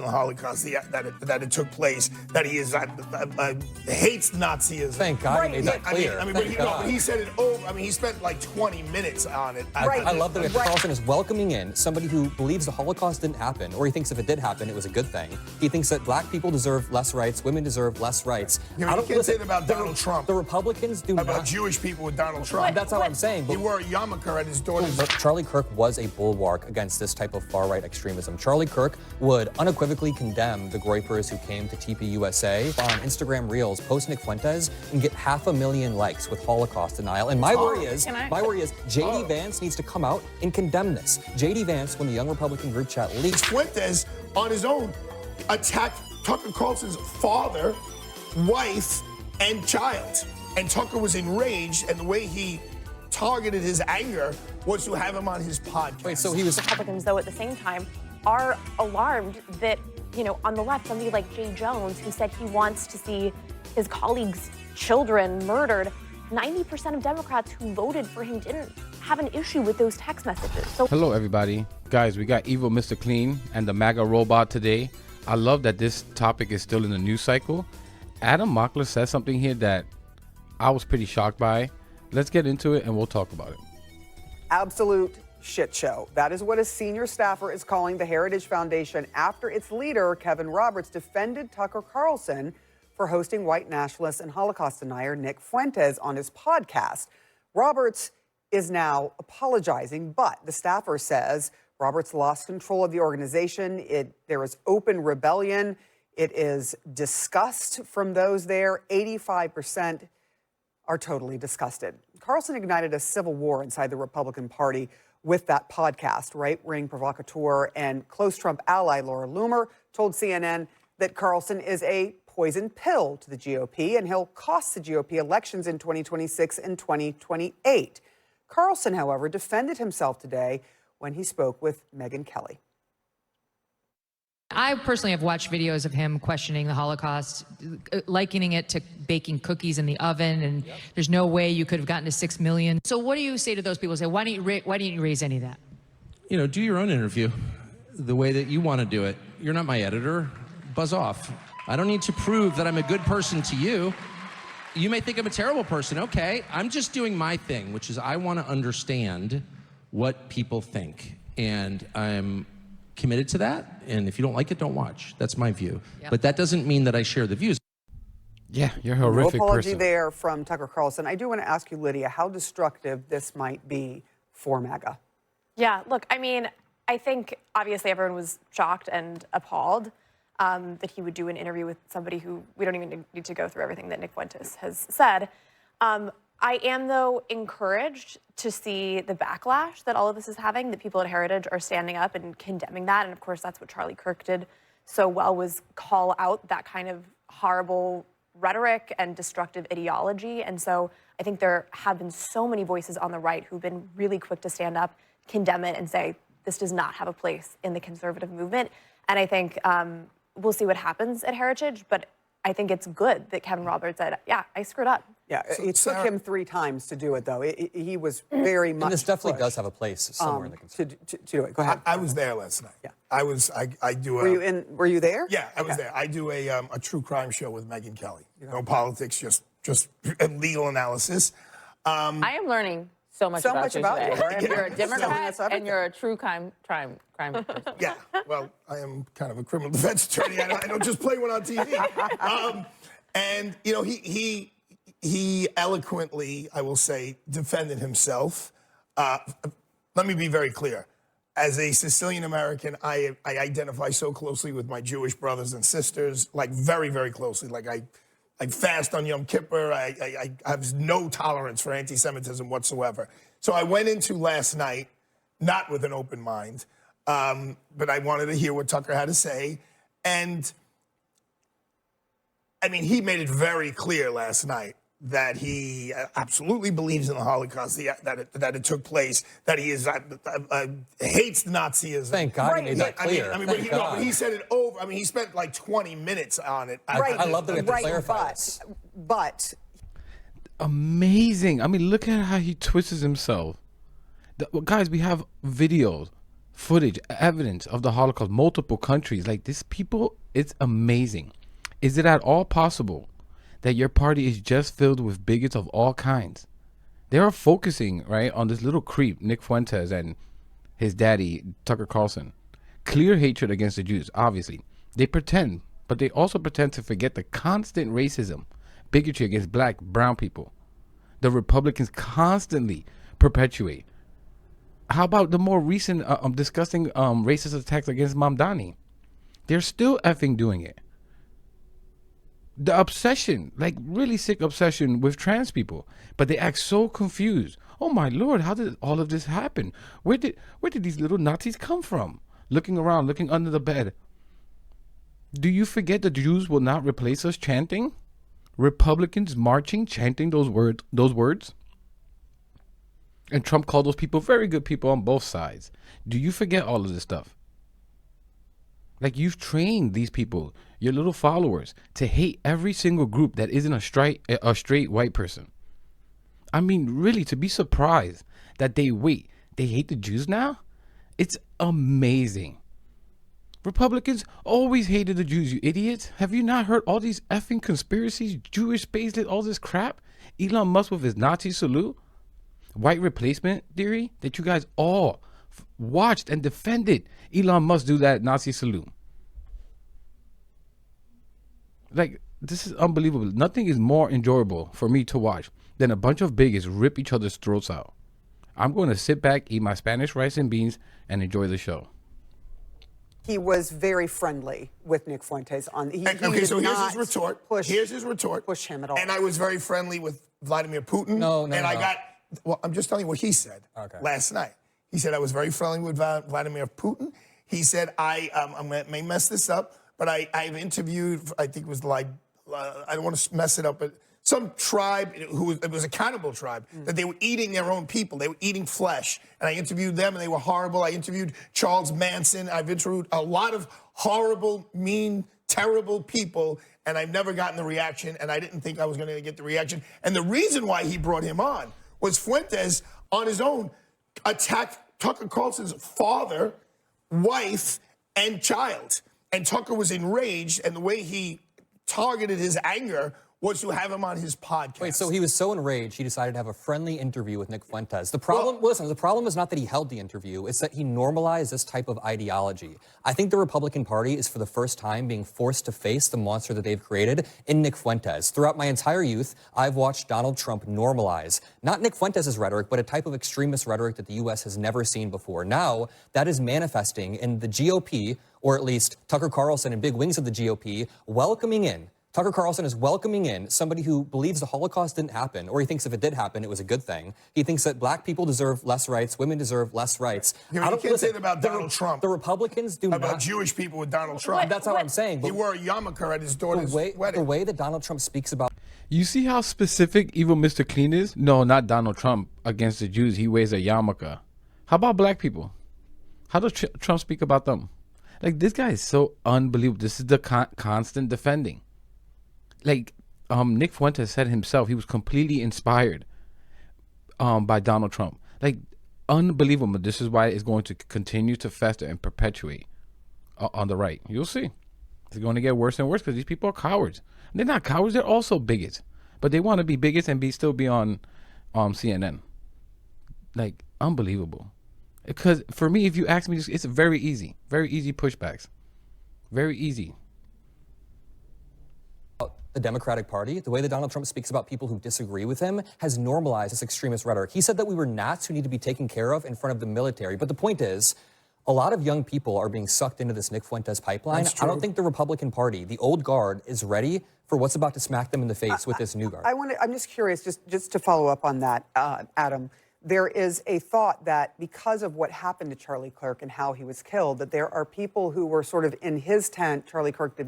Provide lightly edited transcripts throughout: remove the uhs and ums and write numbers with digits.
the Holocaust, that it took place, that he is hates Nazism. Thank God he made that clear. But he said it over. I mean, he spent like 20 minutes on it. I love that Carlson is welcoming in somebody who believes the Holocaust didn't happen, or he thinks if it did happen, it was a good thing. He thinks that black people deserve less rights, women deserve less rights. You can't say that about Donald Trump. The Republicans do about Jewish people with Donald Trump. That's how I'm saying. He wore a yarmulke at his daughter's. But Charlie Kirk was a bulwark against this type of far-right extremism. Charlie Kirk would unequivocally condemn the Groypers who came to TPUSA on Instagram Reels, post Nick Fuentes, and get 500,000 likes with Holocaust denial. And my worry is, J.D. Vance needs to come out and condemn this. J.D. Vance, when the Young Republican group chat leaked, Fuentes, on his own, attacked Tucker Carlson's father, wife, and child. And Tucker was enraged, and the way he targeted his anger was to have him on his podcast. Wait, so he was... Republicans, though, at the same time, are alarmed that, on the left, somebody like Jay Jones, who said he wants to see his colleagues' children murdered, 90% of Democrats who voted for him didn't have an issue with those text messages. So hello, everybody. Guys, we got Evil Mr. Clean and the MAGA robot today. I love that this topic is still in the news cycle. Adam Mockler said something here that I was pretty shocked by. Let's get into it and we'll talk about it. Absolute shit show. That is what a senior staffer is calling the Heritage Foundation after its leader, Kevin Roberts, defended Tucker Carlson for hosting white nationalist and Holocaust denier Nick Fuentes on his podcast. Roberts is now apologizing, but the staffer says Roberts lost control of the organization. There is open rebellion. It is disgust from those there. 85% are totally disgusted. Carlson ignited a civil war inside the Republican Party with that podcast. Right-wing provocateur and close Trump ally Laura Loomer told CNN that Carlson is a poison pill to the GOP and he'll cost the GOP elections in 2026 and 2028. Carlson, however, defended himself today when he spoke with Megyn Kelly. I personally have watched videos of him questioning the Holocaust, likening it to baking cookies in the oven, and there's no way you could have gotten to 6 million. So what do you say to those people? Say, why didn't you raise any of that? Do your own interview the way that you want to do it. You're not my editor. Buzz off. I don't need to prove that I'm a good person to you. You may think I'm a terrible person. Okay, I'm just doing my thing, which is I want to understand what people think, and I'm committed to that, and if you don't like it, don't watch. That's my view. Yep. But that doesn't mean that I share the views. Yeah, you're a horrific no apology person. there from Tucker Carlson. I do want to ask you, Lydia, how destructive this might be for MAGA. yeah, look, I mean, I think obviously everyone was shocked and appalled that he would do an interview with somebody who we don't even need to go through everything that Nick Fuentes has said. I am, though, encouraged to see the backlash that all of this is having, that people at Heritage are standing up and condemning that. And, of course, that's what Charlie Kirk did so well, was call out that kind of horrible rhetoric and destructive ideology. And so I think there have been so many voices on the right who've been really quick to stand up, condemn it, and say, this does not have a place in the conservative movement. And I think we'll see what happens at Heritage, but I think it's good that Kevin Roberts said, yeah, I screwed up. Yeah, it took him 3 times to do it, though. He was very much. And this definitely pushed, does have a place somewhere in the conservative. to do it. Go ahead. I was there last night. Yeah. I do a... Were you there? Yeah, I was there. I do a true crime show with Megyn Kelly. No politics, just legal analysis. I am learning so much about you today. You're a Democrat and you're a true crime person. Yeah, well, I am kind of a criminal defense attorney. I don't just play one on TV. And, he eloquently, I will say, defended himself. Let me be very clear. As a Sicilian American, I identify so closely with my Jewish brothers and sisters, like very, very closely. Like I fast on Yom Kippur. I have no tolerance for anti-Semitism whatsoever. So I went into last night not with an open mind, but I wanted to hear what Tucker had to say. And I mean, he made it very clear last night that he absolutely believes in the Holocaust, that it took place, that he hates Nazism. Thank God he made that clear. But he said it over. I mean, he spent like 20 minutes on it. I love that we have to clarify this. But amazing. I mean, look at how he twists himself. Guys, we have videos. footage, evidence of the Holocaust, multiple countries. Like, these people, it's amazing. Is it at all possible that your party is just filled with bigots of all kinds? They are focusing, right, on this little creep, Nick Fuentes, and his daddy, Tucker Carlson. Clear hatred against the Jews, obviously. They pretend, but they also pretend to forget the constant racism, bigotry against black, brown people. The Republicans constantly perpetuate. How about the more recent disgusting racist attacks against Mamdani? They're still effing doing it. The obsession, like really sick obsession with trans people, but they act so confused. Oh my Lord, how did all of this happen? Where did these little Nazis come from? Looking around, looking under the bed. Do you forget the Jews will not replace us chanting? Republicans marching, chanting those words? And Trump called those people very good people on both sides. Do you forget all of this stuff? Like, you've trained these people, your little followers, to hate every single group that isn't a straight white person. I mean, really, to be surprised that they hate the Jews now? It's amazing. Republicans always hated the Jews, you idiots. Have you not heard all these effing conspiracies, Jewish spacelet, all this crap? Elon Musk with his Nazi salute? White replacement theory that you guys all watched and defended Elon Musk do that Nazi salute. Like, this is unbelievable. Nothing is more enjoyable for me to watch than a bunch of bigots rip each other's throats out. I'm going to sit back, eat my Spanish rice and beans, and enjoy the show. He was very friendly with Nick Fuentes. Okay, so here's his retort. Here's his retort. Push him at all. And I was very friendly with Vladimir Putin. No. Well, I'm just telling you what he said last night. He said, I was very friendly with Vladimir Putin. He said, I may mess this up, but I've interviewed, I think it was like, I don't want to mess it up, but some tribe it was a cannibal tribe, that they were eating their own people. They were eating flesh. And I interviewed them, and they were horrible. I interviewed Charles Manson. I've interviewed a lot of horrible, mean, terrible people, and I've never gotten the reaction, and I didn't think I was going to get the reaction. And the reason why he brought him on was Fuentes, on his own, attacked Tucker Carlson's father, wife, and child. And Tucker was enraged, and the way he targeted his anger was to have him on his podcast. Wait, so he was so enraged, he decided to have a friendly interview with Nick Fuentes. The problem, listen, the problem is not that he held the interview, it's that he normalized this type of ideology. I think the Republican Party is for the first time being forced to face the monster that they've created in Nick Fuentes. Throughout my entire youth, I've watched Donald Trump normalize, not Nick Fuentes' rhetoric, but a type of extremist rhetoric that the U.S. has never seen before. Now, that is manifesting in the GOP, or at least Tucker Carlson and big wings of the GOP, welcoming in. Tucker Carlson is welcoming in somebody who believes the Holocaust didn't happen, or he thinks if it did happen, it was a good thing. He thinks that black people deserve less rights, women deserve less rights. You can't say that about Donald Trump. The Republicans do about not. Jewish people with Donald Trump. That's what I'm saying. He wore a yarmulke at his daughter's wedding. The way that Donald Trump speaks about. You see how specific evil Mr. Clean is? No, not Donald Trump against the Jews. He wears a yarmulke. How about black people? How does Trump speak about them? Like, this guy is so unbelievable. This is the constant defending. Like, Nick Fuentes said himself, he was completely inspired by Donald Trump. Like, unbelievable. This is why it's going to continue to fester and perpetuate on the right. You'll see. It's going to get worse and worse because these people are cowards. They're not cowards. They're also bigots. But they want to be bigots and still be on CNN. Like, unbelievable. Because for me, if you ask me, it's very easy pushbacks. Very easy. The Democratic Party, the way that Donald Trump speaks about people who disagree with him has normalized this extremist rhetoric. He said that we were gnats who need to be taken care of in front of the military. But the point is, a lot of young people are being sucked into this Nick Fuentes pipeline. I don't think the Republican Party, the old guard, is ready for what's about to smack them in the face with this new guard. I'm just curious, just to follow up on that, Adam. There is a thought that because of what happened to Charlie Kirk and how he was killed, that there are people who were sort of in his tent. Charlie Kirk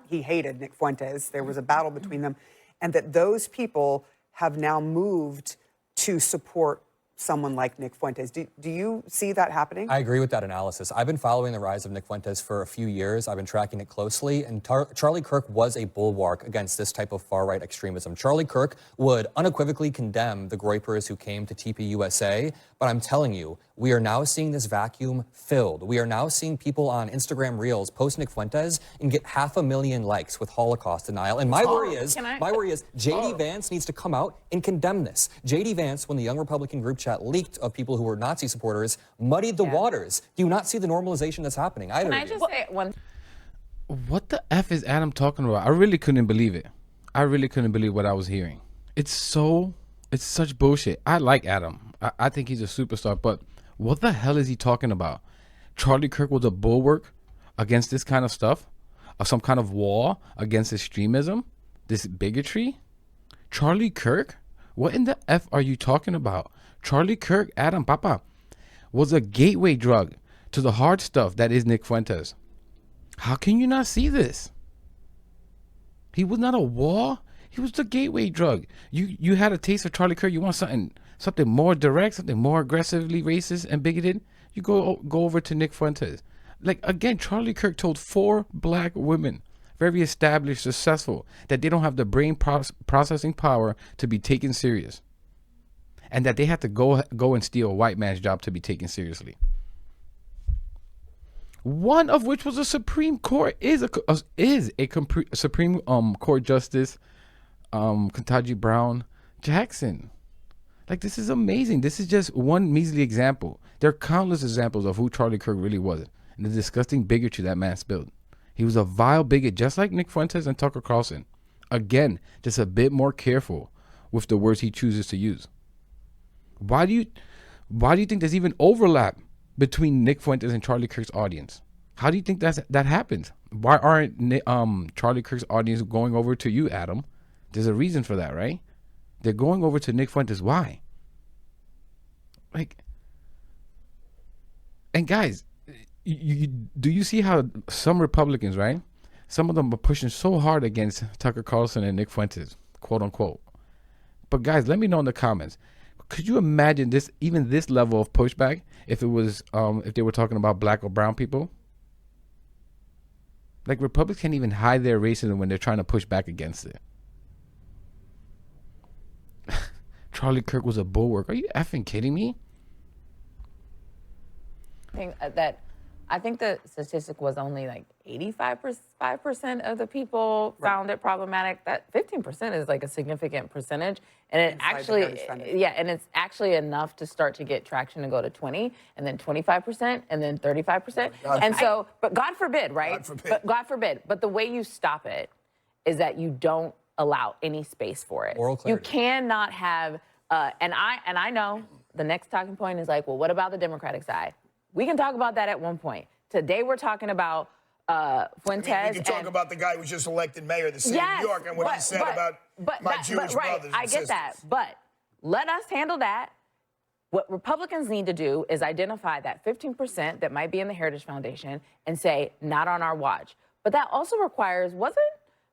he hated Nick Fuentes. There was a battle between them. And that those people have now moved to support someone like Nick Fuentes. Do you see that happening? I agree with that analysis. I've been following the rise of Nick Fuentes for a few years. I've been tracking it closely, and Charlie Kirk was a bulwark against this type of far-right extremism. Charlie Kirk would unequivocally condemn the groypers who came to TPUSA, but I'm telling you, we are now seeing this vacuum filled. We are now seeing people on Instagram Reels post Nick Fuentes and get 500,000 likes with Holocaust denial. And my worry is JD Vance needs to come out and condemn this. JD Vance, when the Young Republican group chat leaked of people who were Nazi supporters, muddied the waters. Do you not see the normalization that's happening? Can I just say one? What the F is Adam talking about? I really couldn't believe it. I really couldn't believe what I was hearing. It's such bullshit. I like Adam. I think he's a superstar, but what the hell is he talking about? Charlie Kirk was a bulwark against this kind of stuff? Of some kind of wall against extremism? This bigotry? Charlie Kirk? What in the F are you talking about? Charlie Kirk, Adam Papa, was a gateway drug to the hard stuff that is Nick Fuentes. How can you not see this? He was not a wall. He was the gateway drug. You had a taste of Charlie Kirk. You want something more direct, something more aggressively racist and bigoted. You go over to Nick Fuentes. Like, again, Charlie Kirk told 4 black women, very established, successful, that they don't have the brain processing power to be taken serious, and that they had to go and steal a white man's job to be taken seriously. One of which was a Supreme Court Supreme Court Justice, Ketanji Brown Jackson. Like, this is amazing. This is just one measly example. There are countless examples of who Charlie Kirk really was and the disgusting bigotry that man spilled. He was a vile bigot, just like Nick Fuentes and Tucker Carlson. Again, just a bit more careful with the words he chooses to use. Why do you think there's even overlap between Nick Fuentes and Charlie Kirk's audience? How do you think that happens? Why aren't Charlie Kirk's audience going over to you, Adam? There's a reason for that, right? They're going over to Nick Fuentes. Why? Like, and guys, do you see how some Republicans, right? Some of them are pushing so hard against Tucker Carlson and Nick Fuentes, quote unquote. But guys, let me know in the comments. Could you imagine even this level of pushback if it was if they were talking about black or brown people? Like, Republicans can't even hide their racism when they're trying to push back against it. Charlie Kirk was a bulwark. Are you effing kidding me? I think the statistic was only like 85% of the people found it problematic. That 15% is like a significant percentage, and it and it's actually enough to start to get traction and go to 20, and then 25%, and then 35%. But God forbid, right? God forbid. But the way you stop it is that you don't allow any space for it. You cannot have, and I know the next talking point is like, well, what about the Democratic side? We can talk about that at one point. Today we're talking about Fuentes. I mean, we can talk about the guy who was just elected mayor of the city of New York and what he said about my Jewish brothers and I get sisters. that, but let us handle that. What Republicans need to do is identify that 15% that might be in the Heritage Foundation and say, not on our watch. But that also requires, wasn't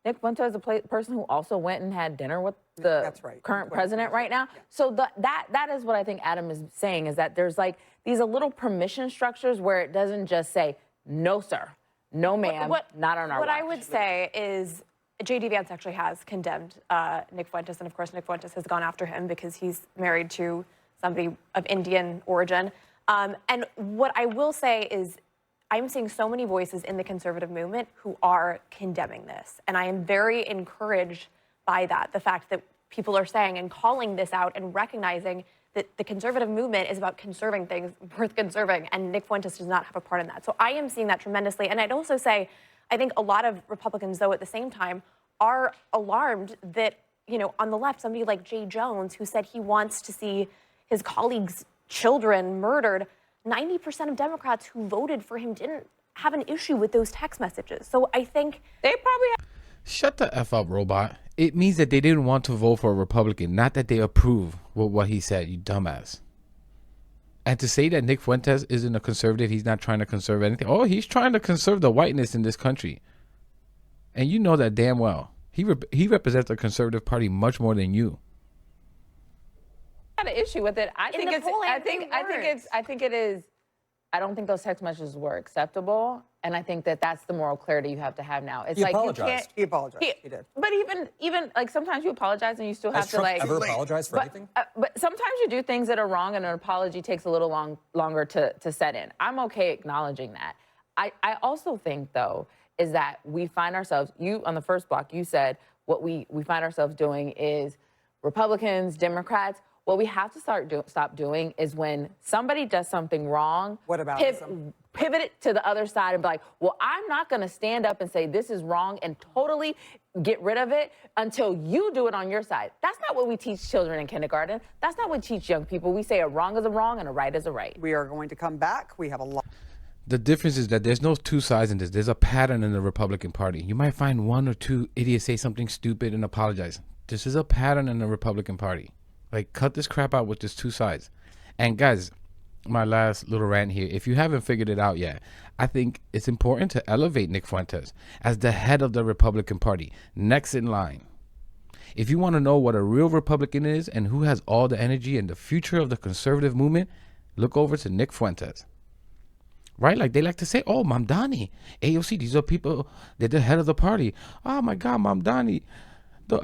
Nick Fuentes a person who also went and had dinner with the current president right now? Yeah. So that is what I think Adam is saying, is that there's like these little permission structures where it doesn't just say, no, sir, no, ma'am, not on our watch. What I would say is J.D. Vance actually has condemned Nick Fuentes, and of course Nick Fuentes has gone after him because he's married to somebody of Indian origin. And what I will say is I'm seeing so many voices in the conservative movement who are condemning this. And I am very encouraged by that, the fact that people are saying and calling this out and recognizing that the conservative movement is about conserving things worth conserving, and Nick Fuentes does not have a part in that. So I am seeing that tremendously. And I'd also say, I think a lot of Republicans, though, at the same time, are alarmed that, you know, on the left, somebody like Jay Jones, who said he wants to see his colleagues' children murdered, 90% of Democrats who voted for him didn't have an issue with those text messages. So I think they probably have. Shut the F up, robot. It means that they didn't want to vote for a Republican, not that they approve with what he said, you dumbass. And to say that Nick Fuentes isn't a conservative, he's not trying to conserve anything. Oh, he's trying to conserve the whiteness in this country. And you know that damn well. He represents the conservative party much more than you. had an issue with it. I In think the it's. polling, I think it is. I don't think those text messages were acceptable, and I think that that's the moral clarity you have to have now. It's He like apologized. you can't. He apologized. He did. But even like sometimes you apologize and you still have Has to Trump like. ever apologized for anything? But sometimes you do things that are wrong, and an apology takes a little longer to set in. I'm okay acknowledging that. I also think though is that we find ourselves. You on the first block, you said what we find ourselves doing is Republicans, Democrats. What we have to stop doing is when somebody does something wrong. What about pivot it to the other side and be like, well, I'm not going to stand up and say this is wrong and totally get rid of it until you do it on your side. That's not what we teach children in kindergarten. That's not what we teach young people. We say a wrong is a wrong and a right is a right. We are going to come back. We have a lot. The difference is that there's no two sides in this. There's a pattern in the Republican Party. You might find one or two idiots say something stupid and apologize. This is a pattern in the Republican Party. Like, cut this crap out with just two sides. And guys, my last little rant here. If you haven't figured it out yet, I think it's important to elevate Nick Fuentes as the head of the Republican Party, next in line. If you want to know what a real Republican is and who has all the energy and the future of the conservative movement, look over to Nick Fuentes. Right? Like, they like to say, oh, Mamdani, AOC, these are people, they're the head of the party. Oh, my God, Mamdani,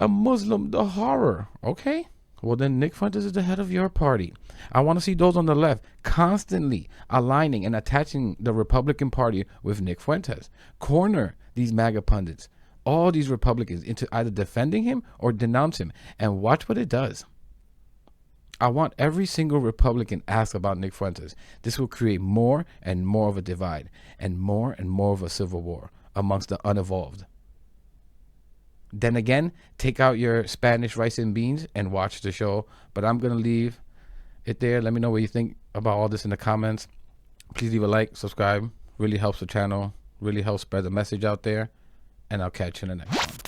a Muslim, the horror. Okay? Well, then Nick Fuentes is the head of your party. I want to see those on the left constantly aligning and attaching the Republican Party with Nick Fuentes. Corner these MAGA pundits, all these Republicans, into either defending him or denounce him, and watch what it does. I want every single Republican asked about Nick Fuentes. This will create more and more of a divide and more of a civil war amongst the unevolved. Then again, take out your Spanish rice and beans and watch the show. But I'm going to leave it there. Let me know what you think about all this in the comments. Please leave a like, subscribe. Really helps the channel. Really helps spread the message out there. And I'll catch you in the next one.